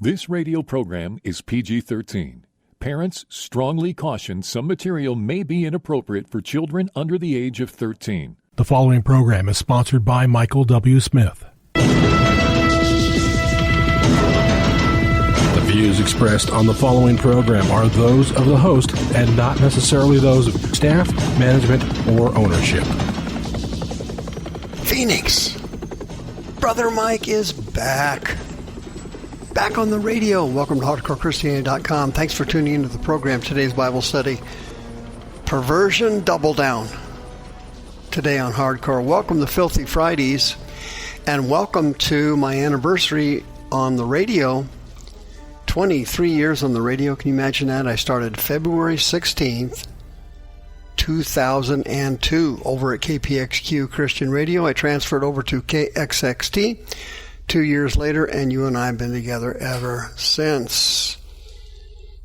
This radio program is PG-13. Parents strongly caution some material may be inappropriate for children under the age of 13. The following program is sponsored by Michael W. Smith. The views expressed on the following program are those of the host and not necessarily those of staff, management, or ownership. Phoenix, Brother Mike is back on the radio. Welcome to HardcoreChristianity.com. Thanks for tuning into the program. Today's Bible study, Perversion Double Down. Today on Hardcore. Welcome to Filthy Fridays, and welcome to my anniversary on the radio. 23 years on the radio. Can you imagine that? I started February 16th, 2002 over at KPXQ Christian Radio. I transferred over to KXXT 2 years later, and you and I have been together ever since.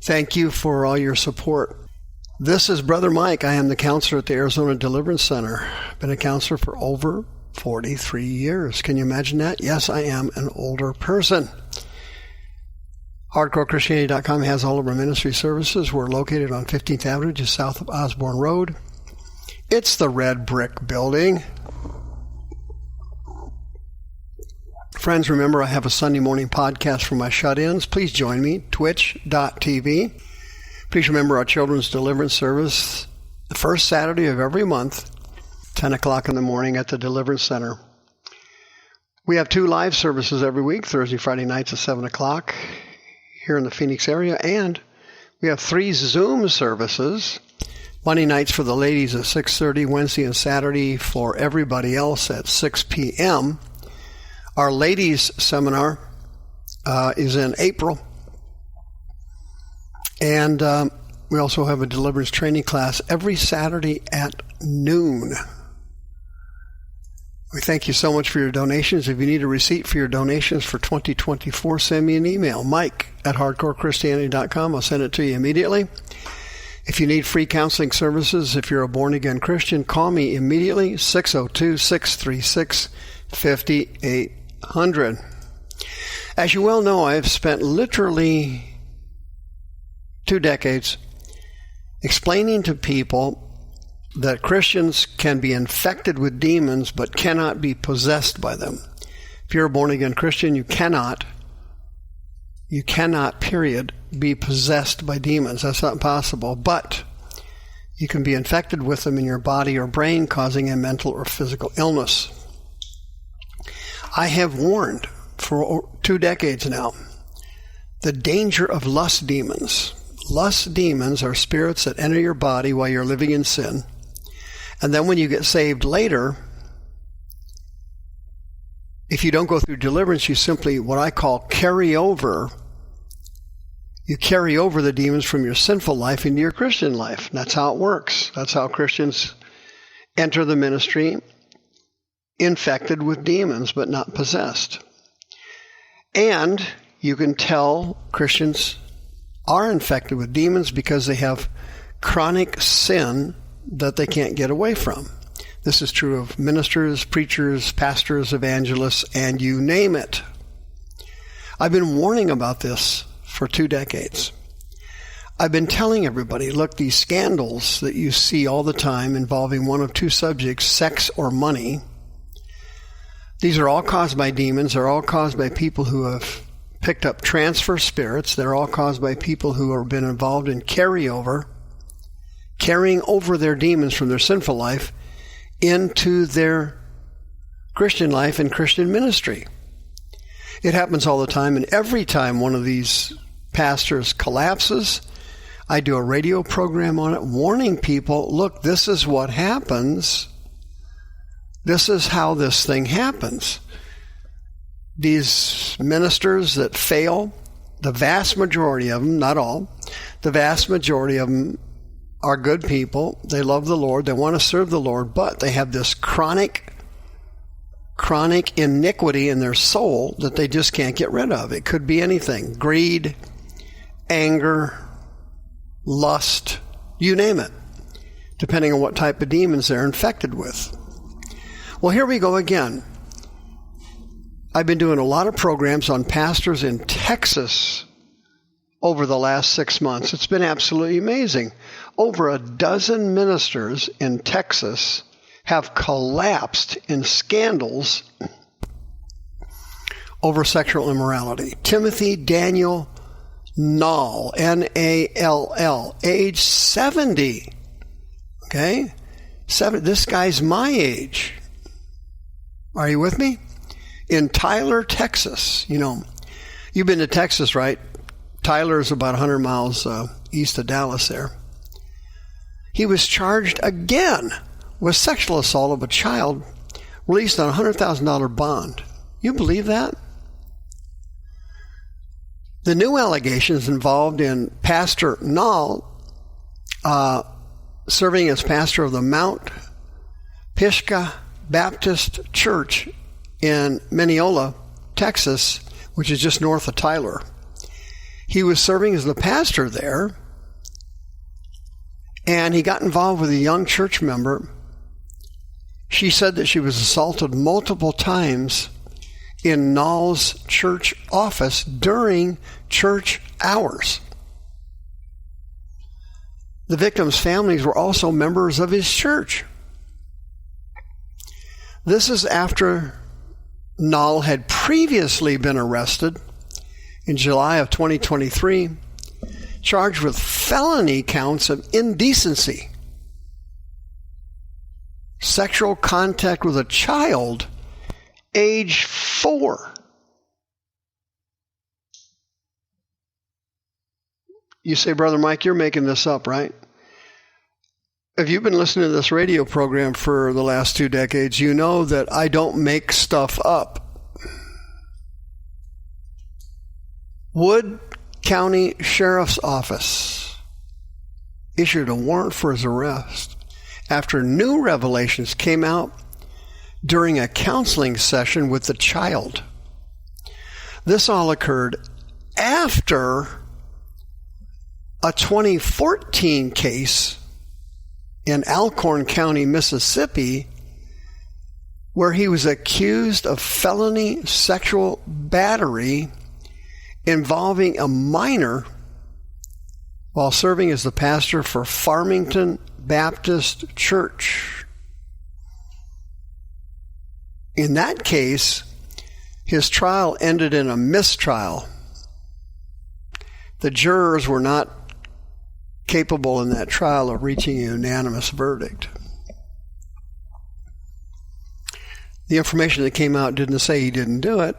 Thank you for all your support. This is Brother Mike. I am the counselor at the Arizona Deliverance Center. I've been a counselor for over 43 years. Can you imagine that? Yes, I am an older person. HardcoreChristianity.com has all of our ministry services. We're located on 15th Avenue, just south of Osborne Road. It's the red brick building. Friends, remember I have a Sunday morning podcast for my shut-ins. Please join me, twitch.tv. Please remember our children's deliverance service, the first Saturday of every month, 10 o'clock in the morning at the Deliverance Center. We have 2 live services every week, Thursday, Friday nights at 7 o'clock here in the Phoenix area, and we have 3 Zoom services, Monday nights for the ladies at 6:30, Wednesday and Saturday for everybody else at 6 p.m. Our ladies seminar is in April, and we also have a deliverance training class every Saturday at noon. We thank you so much for your donations. If you need a receipt for your donations for 2024, send me an email, mike@hardcorechristianity.com. I'll send it to you immediately. If you need free counseling services, if you're a born-again Christian, call me immediately, 602-636-5800. As you well know, I have spent literally 2 decades explaining to people that Christians can be infected with demons but cannot be possessed by them. If you're a born-again Christian, you cannot, period, be possessed by demons. That's not possible. But you can be infected with them in your body or brain, causing a mental or physical illness. I have warned for 2 decades now the danger of lust demons. Lust demons are spirits that enter your body while you're living in sin. And then when you get saved later, if you don't go through deliverance, you simply, what I call, carry over. You carry over the demons from your sinful life into your Christian life. And that's how it works. That's how Christians enter the ministry, infected with demons, but not possessed. And you can tell Christians are infected with demons because they have chronic sin that they can't get away from. This is true of ministers, preachers, pastors, evangelists, and you name it. I've been warning about this for 2 decades. I've been telling everybody, look, these scandals that you see all the time involving one of 2 subjects, sex or money, these are all caused by demons. They're all caused by people who have picked up transfer spirits. They're all caused by people who have been involved in carrying over their demons from their sinful life into their Christian life and Christian ministry. It happens all the time, and every time one of these pastors collapses, I do a radio program on it, warning people, look, this is what happens. This is how this thing happens. These ministers that fail, the vast majority of them, not all, the vast majority of them are good people. They love the Lord. They want to serve the Lord, but they have this chronic iniquity in their soul that they just can't get rid of. It could be anything. Greed, anger, lust, you name it, depending on what type of demons they're infected with. Well, here we go again. I've been doing a lot of programs on pastors in Texas over the last 6 months. It's been absolutely amazing. Over a dozen ministers in Texas have collapsed in scandals over sexual immorality. Timothy Daniel Nall, Nall, age 70. Okay? This guy's my age. Are you with me? In Tyler, Texas. You know, you've been to Texas, right? Tyler is about 100 miles east of Dallas there. He was charged again with sexual assault of a child, released on a $100,000 bond. You believe that? The new allegations involved in Pastor Nall serving as pastor of the Mount Pisgah Baptist Church in Mineola, Texas, which is just north of Tyler. He was serving as the pastor there, and he got involved with a young church member. She said that she was assaulted multiple times in Nall's church office during church hours. The victims' families were also members of his church. This is after Nall had previously been arrested in July of 2023, charged with felony counts of indecency, sexual contact with a child age 4. You say, Brother Mike, you're making this up, right? If you've been listening to this radio program for the last 2 decades, you know that I don't make stuff up. Wood County Sheriff's Office issued a warrant for his arrest after new revelations came out during a counseling session with the child. This all occurred after a 2014 case in Alcorn County, Mississippi, where he was accused of felony sexual battery involving a minor while serving as the pastor for Farmington Baptist Church. In that case, his trial ended in a mistrial. The jurors were not capable in that trial of reaching a unanimous verdict. The information that came out didn't say he didn't do it.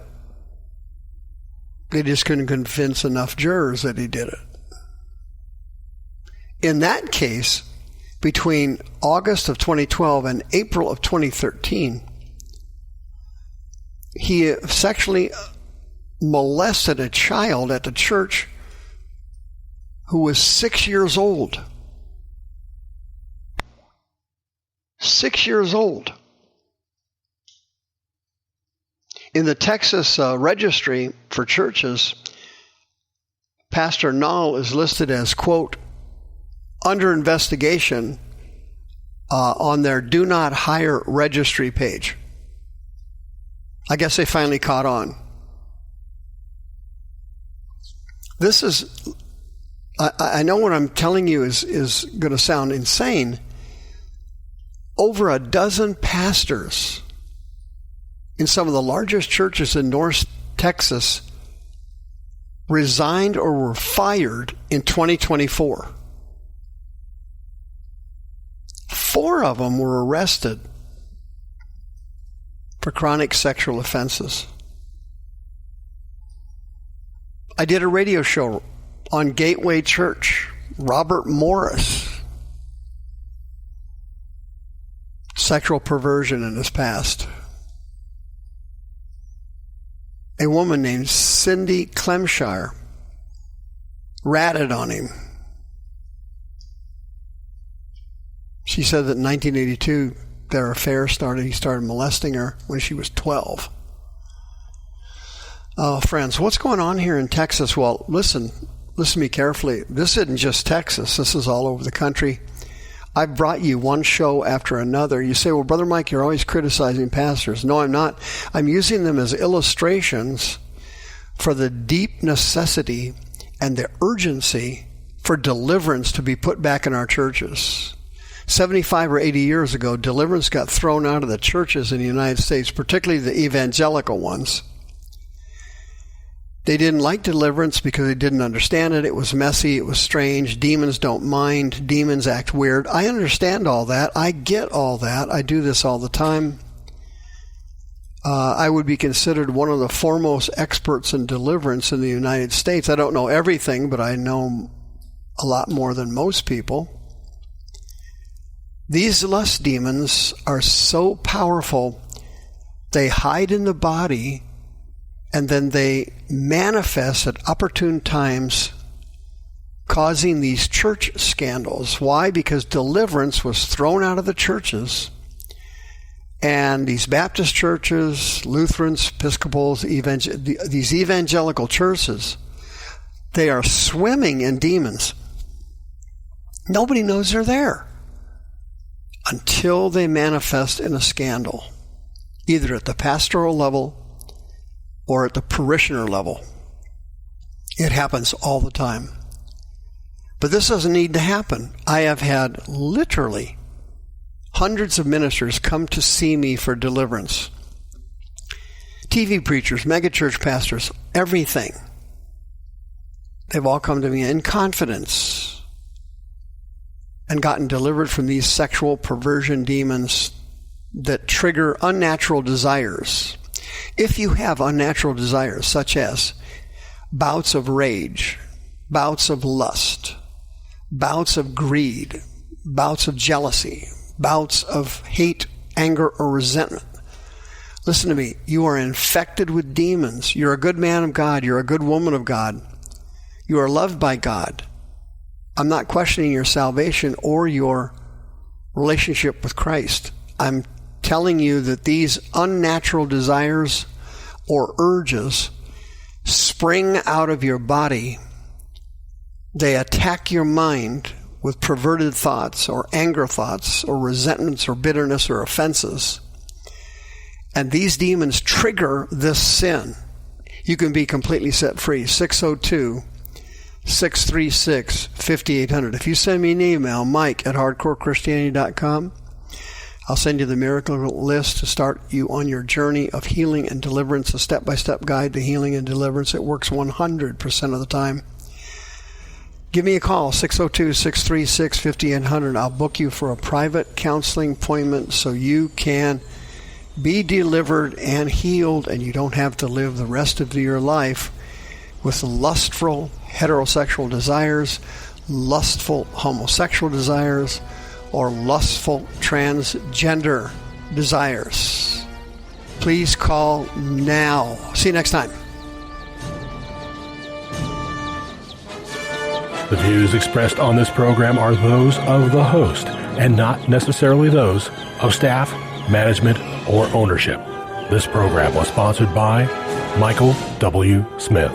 They just couldn't convince enough jurors that he did it. In that case, between August of 2012 and April of 2013, he sexually molested a child at the church who was 6 years old. 6 years old. In the Texas registry for churches, Pastor Nall is listed as, quote, under investigation on their Do Not Hire registry page. I guess they finally caught on. This is, I know what I'm telling you is going to sound insane. Over a dozen pastors in some of the largest churches in North Texas resigned or were fired in 2024. 4 of them were arrested for chronic sexual offenses. I did a radio show on Gateway Church, Robert Morris, sexual perversion in his past. A woman named Cindy Clemshire ratted on him. She said that in 1982, their affair started. He started molesting her when she was 12. Friends, what's going on here in Texas? Well, listen to me carefully. This isn't just Texas. This is all over the country. I've brought you one show after another. You say, well, Brother Mike, you're always criticizing pastors. No, I'm not. I'm using them as illustrations for the deep necessity and the urgency for deliverance to be put back in our churches. 75 or 80 years ago, deliverance got thrown out of the churches in the United States, particularly the evangelical ones. They didn't like deliverance because they didn't understand it. It was messy. It was strange. Demons don't mind. Demons act weird. I understand all that. I get all that. I do this all the time. I would be considered one of the foremost experts in deliverance in the United States. I don't know everything, but I know a lot more than most people. These lust demons are so powerful, they hide in the body, and then they manifest at opportune times, causing these church scandals. Why? Because deliverance was thrown out of the churches, and these Baptist churches, Lutherans, Episcopals, these evangelical churches, they are swimming in demons. Nobody knows they're there until they manifest in a scandal, either at the pastoral level or at the parishioner level. It happens all the time. But this doesn't need to happen. I have had literally hundreds of ministers come to see me for deliverance. TV preachers, megachurch pastors, everything. They've all come to me in confidence and gotten delivered from these sexual perversion demons that trigger unnatural desires. If you have unnatural desires, such as bouts of rage, bouts of lust, bouts of greed, bouts of jealousy, bouts of hate, anger, or resentment, listen to me, you are infected with demons. You're a good man of God. You're a good woman of God. You are loved by God. I'm not questioning your salvation or your relationship with Christ. I'm telling you that these unnatural desires or urges spring out of your body. They attack your mind with perverted thoughts or anger thoughts or resentments or bitterness or offenses. And these demons trigger this sin. You can be completely set free. 602-636-5800. If you send me an email, mike@hardcorechristianity.com, I'll send you the miracle list to start you on your journey of healing and deliverance, a step-by-step guide to healing and deliverance. It works 100% of the time. Give me a call, 602-636-5800. I'll book you for a private counseling appointment so you can be delivered and healed, and you don't have to live the rest of your life with lustful heterosexual desires, lustful homosexual desires, or lustful transgender desires. Please call now. See you next time. The views expressed on this program are those of the host and not necessarily those of staff, management, or ownership. This program was sponsored by Michael W. Smith.